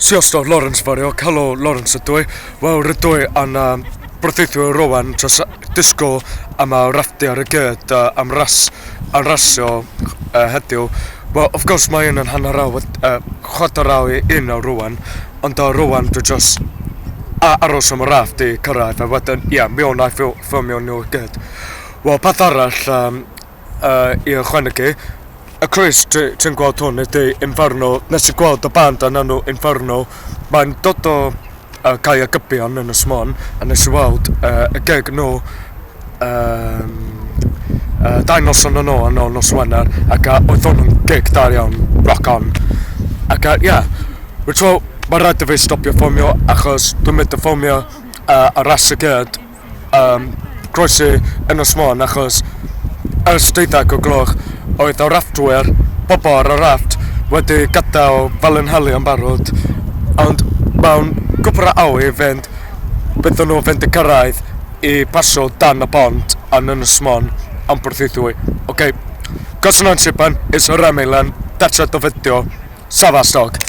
Sziasztok, Lawrence vagyok. Hello, Lawrence ydw i. Wel, rydw i yn Porthaethwy rwan, tros disgo am Rafftiau ar y gyd, am rasio heddiw. Well, of course, mae yn hanner awr, chwarter awr I un awr rwan, ond rwan dwi just aros am y rafft I cyrraedd, a wedyn, mi o'n I ffilmio nhw I gyd. Wel, path arall I ychwanegu, y cryst ti'n gweld hwn ydy Inferno. Nes I gweld y band yn enw Inferno. Mae'n dod o Caergybi yn Ynys Mon, a nes I weld y gig nhw 2 noson yn ôl nos Wener, ac oedd hwn yn gig dar iawn, rock on. Ac which mae rhaid I fi stopio ffilmio, achos dwi'n mynd I ffilmio y ras y gyd groesi Ynys Mon, achos ers 12 o gloch oedd o raftwyr, bobl ar y rafft wedi gadael Felinheli yn barod, ond mewn gwbl o awr I fynd, byddwn nhw fynd I cyrraedd I pasio dan y pont yn Ynys Mon am Porthaethwy. Okay, Gosna'n Sipan, is yr emilen, that's the video. Sziasztok.